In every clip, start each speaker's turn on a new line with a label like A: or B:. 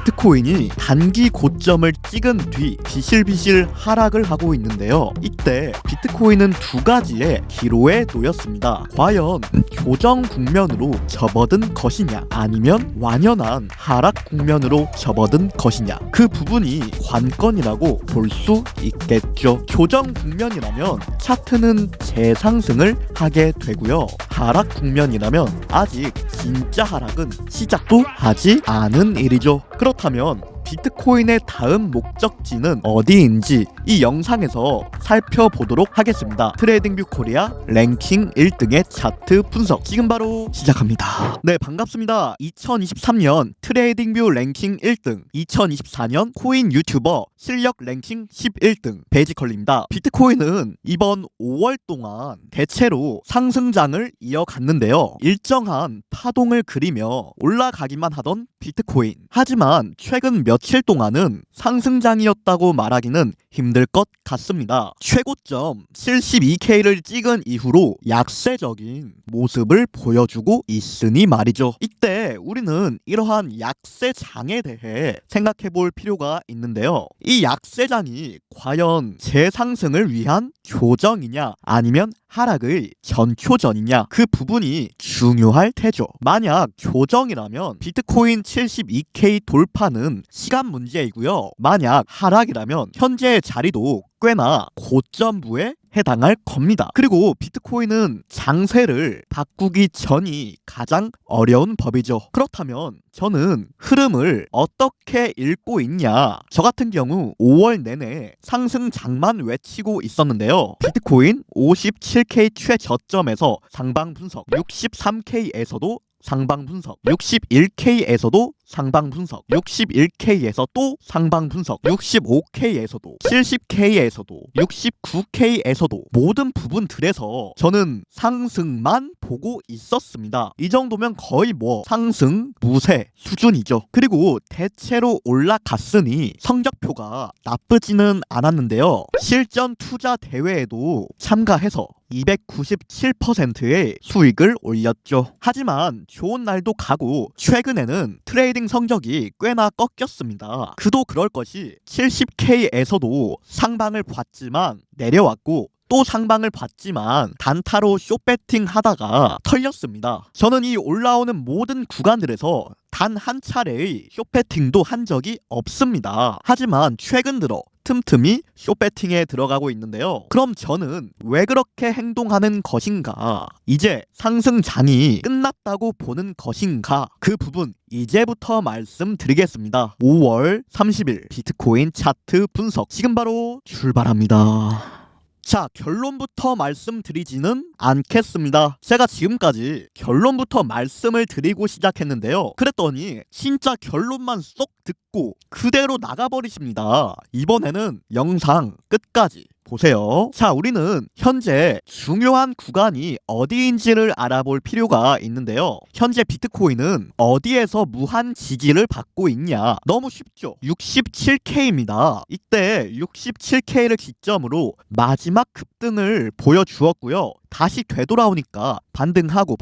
A: 비트코인이 단기 고점을 찍은 뒤 비실비실 하락을 하고 있는데요. 이때 비트코인은 두 가지의 기로에 놓였습니다. 과연 조정 국면으로 접어든 것이냐, 아니면 완연한 하락 국면으로 접어든 것이냐, 그 부분이 관건이라고 볼 수 있겠죠. 조정 국면이라면 차트는 재상승을 하게 되고요. 하락 국면이라면 아직 진짜 하락은 시작도 하지 않은 일이죠. 그렇다면 비트코인의 다음 목적지는 어디인지 이 영상에서 살펴보도록 하겠습니다. 트레이딩뷰 코리아 랭킹 1등의 차트 분석 지금 바로 시작합니다. 네, 반갑습니다. 2023년 트레이딩뷰 랭킹 1등, 2024년 코인 유튜버 실력 랭킹 11등 베이지컬리입니다. 비트코인은 이번 5월 동안 대체로 상승장을 이어갔는데요. 일정한 파동을 그리며 올라가기만 하던 비트코인. 하지만 최근 며칠 동안은 상승장이었다고 말하기는 힘들 것 같습니다. 최고점 72K를 찍은 이후로 약세적인 모습을 보여주고 있으니 말이죠. 이때 우리는 이러한 약세장에 대해 생각해 볼 필요가 있는데요. 이 약세장이 과연 재상승을 위한 조정이냐, 아니면 하락의 전초전이냐, 그 부분이 중요할 테죠. 만약 조정이라면 비트코인 72K 돌파는 시간 문제이고요. 만약 하락이라면 현재의 자리도 꽤나 고점부에 해당할 겁니다. 그리고 비트코인은 장세를 바꾸기 전이 가장 어려운 법이죠. 그렇다면 저는 흐름을 어떻게 읽고 있냐, 저 같은 경우 5월 내내 상승장만 외치고 있었는데요. 비트코인 57K 최저점에서 상방 분석, 63K에서도 상방 분석, 61K에서도 상방 분석, 61K에서 또 상방 분석, 65K에서도, 70K에서도, 69K에서도 모든 부분들에서 저는 상승만 보고 있었습니다. 이 정도면 거의 상승 무세 수준이죠. 그리고 대체로 올라갔으니 성적표가 나쁘지는 않았는데요. 실전 투자 대회에도 참가해서 297%의 수익을 올렸죠. 하지만 좋은 날도 가고 최근에는 트레이딩 성적이 꽤나 꺾였습니다. 그도 그럴 것이 70K에서도 상방을 봤지만 내려왔고, 또 상방을 봤지만 단타로 숏배팅 하다가 털렸습니다. 저는 이 올라오는 모든 구간들에서 단 한 차례의 숏배팅도 한 적이 없습니다. 하지만 최근 들어 틈틈이 숏배팅에 들어가고 있는데요. 그럼 저는 왜 그렇게 행동하는 것인가? 이제 상승장이 끝났다고 보는 것인가? 그 부분 이제부터 말씀드리겠습니다. 5월 30일 비트코인 차트 분석 지금 바로 출발합니다. 자, 결론부터 말씀드리지는 않겠습니다. 제가 지금까지 결론부터 말씀을 드리고 시작했는데요. 그랬더니 진짜 결론만 쏙 듣고 그대로 나가버리십니다. 이번에는 영상 끝까지 보세요. 자, 우리는 현재 중요한 구간이 어디인지를 알아볼 필요가 있는데요. 현재 비트코인은 어디에서 무한 지지를 받고 있냐? 너무 쉽죠. 67K입니다. 이때 67K를 기점으로 마지막 급등을 보여주었고요. 다시 되돌아오니까 반등하고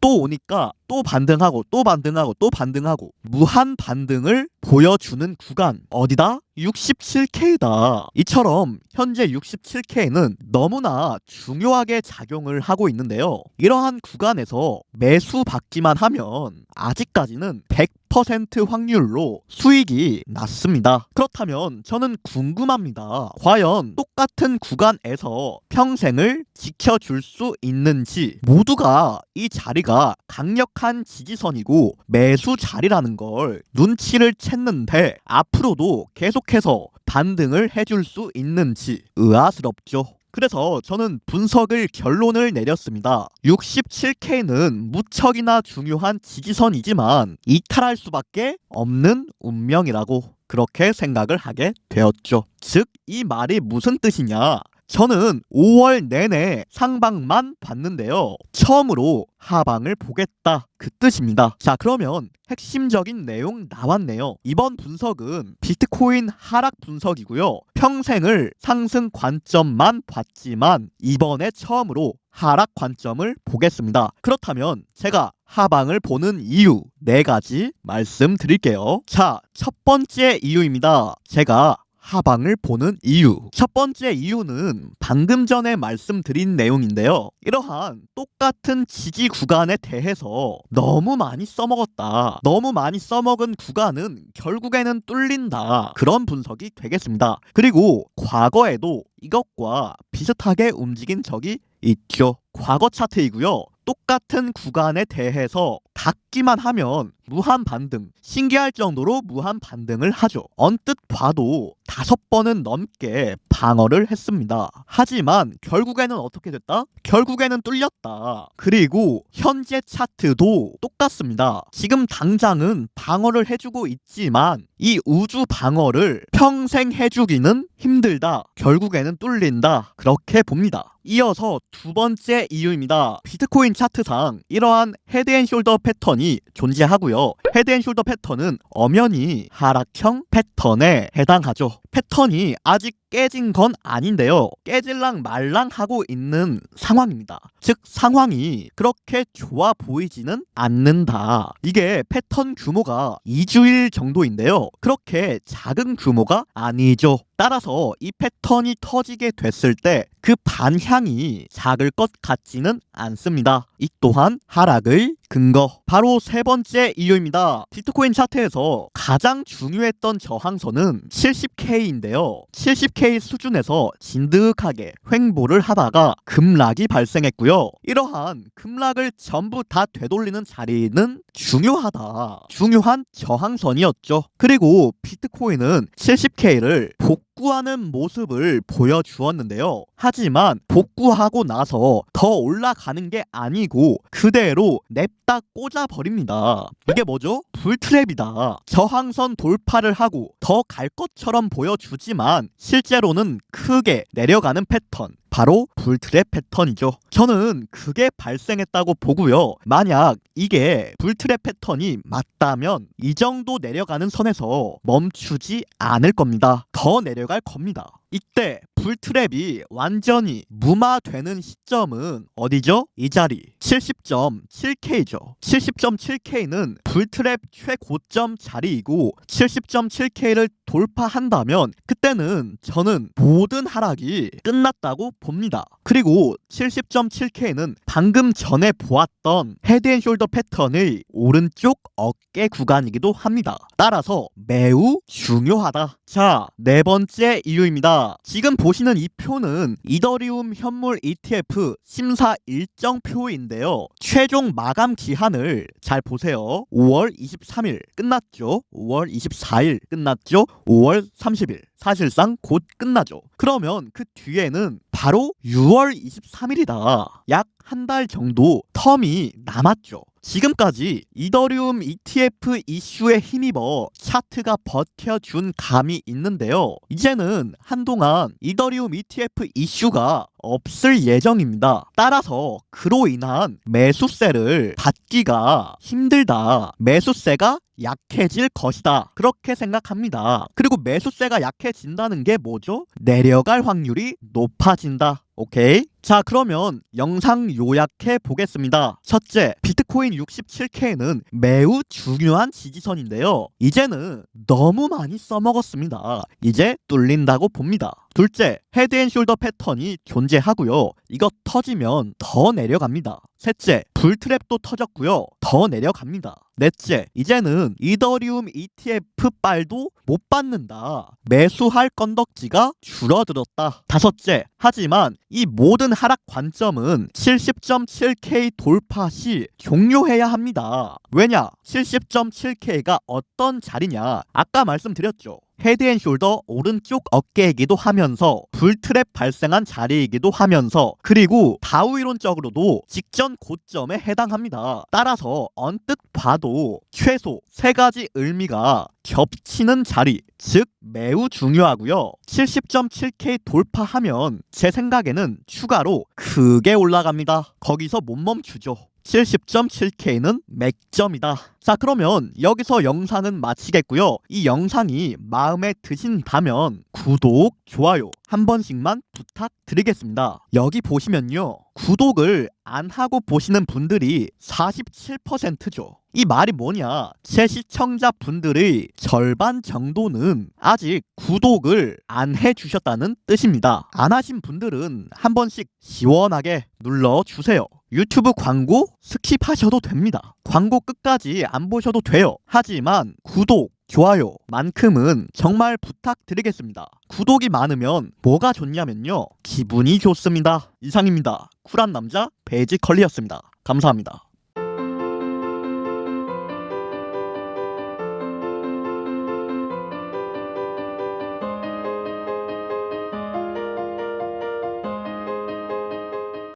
A: 또 오니까 또 반등하고 또 반등하고 무한 반등을 보여주는 구간 어디다? 67K다. 이처럼 현재 67K는 너무나 중요하게 작용을 하고 있는데요. 이러한 구간에서 매수 받기만 하면 아직까지는 100% 확률로 수익이 났습니다. 그렇다면 저는 궁금합니다. 과연 똑같은 구간에서 평생을 지켜줄 수 있는지. 모두가 이 자리가 강력한 지지선이고 매수 자리라는 걸 눈치를 챘는데 앞으로도 계속해서 반등을 해줄 수 있는지 의아스럽죠. 그래서 저는 분석을 결론을 내렸습니다. 67K는 무척이나 중요한 지지선이지만 이탈할 수밖에 없는 운명이라고 그렇게 생각을 하게 되었죠. 즉, 이 말이 무슨 뜻이냐? 저는 5월 내내 상방만 봤는데요. 처음으로 하방을 보겠다, 그 뜻입니다. 자, 그러면 핵심적인 내용 나왔네요. 이번 분석은 비트코인 하락 분석이고요. 평생을 상승 관점만 봤지만 이번에 처음으로 하락 관점을 보겠습니다. 그렇다면 제가 하방을 보는 이유 4가지 말씀드릴게요. 자, 첫 번째 이유입니다. 제가 하방을 보는 이유. 첫 번째 이유는 방금 전에 말씀드린 내용인데요. 이러한 똑같은 지지 구간에 대해서 너무 많이 써먹었다. 너무 많이 써먹은 구간은 결국에는 뚫린다. 그런 분석이 되겠습니다. 그리고 과거에도 이것과 비슷하게 움직인 적이 있죠. 과거 차트이고요. 똑같은 구간에 대해서 닿기만 하면 무한 반등, 신기할 정도로 무한 반등을 하죠. 언뜻 봐도 5번은 넘게 방어를 했습니다. 하지만 결국에는 어떻게 됐다? 결국에는 뚫렸다. 그리고 현재 차트도 똑같습니다. 지금 당장은 방어를 해주고 있지만 이 우주 방어를 평생 해주기는 힘들다. 결국에는 뚫린다. 그렇게 봅니다. 이어서 두 번째 이유입니다. 비트코인 차트상 이러한 헤드앤숄더 패턴이 존재하고요. 헤드앤숄더 패턴은 엄연히 하락형 패턴에 해당하죠. 패턴이 아직 깨진 건 아닌데요. 깨질랑 말랑 하고 있는 상황입니다. 즉 상황이 그렇게 좋아 보이지는 않는다. 이게 패턴 규모가 2주일 정도인데요. 그렇게 작은 규모가 아니죠. 따라서 이 패턴이 터지게 됐을 때 그 반향이 작을 것 같지는 않습니다. 이 또한 하락의 근거. 바로 세 번째 이유입니다. 비트코인 차트에서 가장 중요했던 저항선은 70K인데요. 70K 수준에서 진득하게 횡보를 하다가 급락이 발생했고요. 이러한 급락을 전부 다 되돌리는 자리는 중요한 저항선이었죠. 그리고 비트코인은 70K를 복구하는 모습을 보여주었는데요. 하지만 복구하고 나서 더 올라가는 게 아니고 그대로 냅다 꽂아버립니다. 이게 뭐죠? 불트랩이다. 저항선 돌파를 하고 더 갈 것처럼 보여주지만 실제로는 크게 내려가는 패턴. 바로 불트랩 패턴이죠. 저는 그게 발생했다고 보고요. 만약 이게 불트랩 패턴이 맞다면 이 정도 내려가는 선에서 멈추지 않을 겁니다. 더 내려갈 겁니다. 이때 불트랩이 완전히 무마되는 시점은 어디죠? 이 자리 70.7K죠. 70.7K는 불트랩 최고점 자리이고 70.7K를 돌파한다면 그때는 저는 모든 하락이 끝났다고 봅니다. 그리고 70.7K는 방금 전에 보았던 헤드앤숄더 패턴의 오른쪽 어깨 구간이기도 합니다. 따라서 매우 중요하다. 자, 네 번째 이유입니다. 지금 보시는 이 표는 이더리움 현물 ETF 심사 일정표인데요. 최종 마감 기한을 잘 보세요. 5월 23일 끝났죠. 5월 24일 끝났죠. 5월 30일 사실상 곧 끝나죠. 그러면 그 뒤에는 바로 6월 23일이다. 약 한 달 정도 텀이 남았죠. 지금까지 이더리움 ETF 이슈에 힘입어 차트가 버텨준 감이 있는데요. 이제는 한동안 이더리움 ETF 이슈가 없을 예정입니다. 따라서 그로 인한 매수세를 받기가 힘들다. 매수세가 약해질 것이다. 그렇게 생각합니다. 그리고 매수세가 약해진다는 게 뭐죠? 내려갈 확률이 높아진다. 오케이? 자, 그러면 영상 요약해 보겠습니다. 첫째, 비트코인 67K는 매우 중요한 지지선인데요. 이제는 너무 많이 써먹었습니다. 이제 뚫린다고 봅니다. 둘째, 헤드앤숄더 패턴이 존재하고요. 이거 터지면 더 내려갑니다. 셋째, 불트랩도 터졌고요. 더 내려갑니다. 넷째, 이제는 이더리움 ETF 빨도 못 받는다. 매수할 건덕지가 줄어들었다. 다섯째, 하지만 이 모든 하락 관점은 70.7K 돌파 시 종료해야 합니다. 왜냐? 70.7K가 어떤 자리냐? 아까 말씀드렸죠. 헤드앤숄더 오른쪽 어깨이기도 하면서 불트랩 발생한 자리이기도 하면서 그리고 다우 이론적으로도 직전 고점에 해당합니다. 따라서 언뜻 봐도 최소 3가지 의미가 겹치는 자리, 즉 매우 중요하고요. 70.7K 돌파하면 제 생각에는 추가로 크게 올라갑니다. 거기서 못 멈추죠. 70.7K는 맥점이다. 자, 그러면 여기서 영상은 마치겠고요. 이 영상이 마음에 드신다면 구독, 좋아요 한 번씩만 부탁드리겠습니다. 여기 보시면요, 구독을 안 하고 보시는 분들이 47%죠. 이 말이 뭐냐, 제 시청자분들의 절반 정도는 아직 구독을 안 해주셨다는 뜻입니다. 안 하신 분들은 한 번씩 시원하게 눌러주세요. 유튜브 광고 스킵하셔도 됩니다. 광고 끝까지 안 보셔도 돼요. 하지만 구독, 좋아요만큼은 정말 부탁드리겠습니다. 구독이 많으면 뭐가 좋냐면요, 기분이 좋습니다. 이상입니다. 쿨한 남자 베이지컬리였습니다. 감사합니다.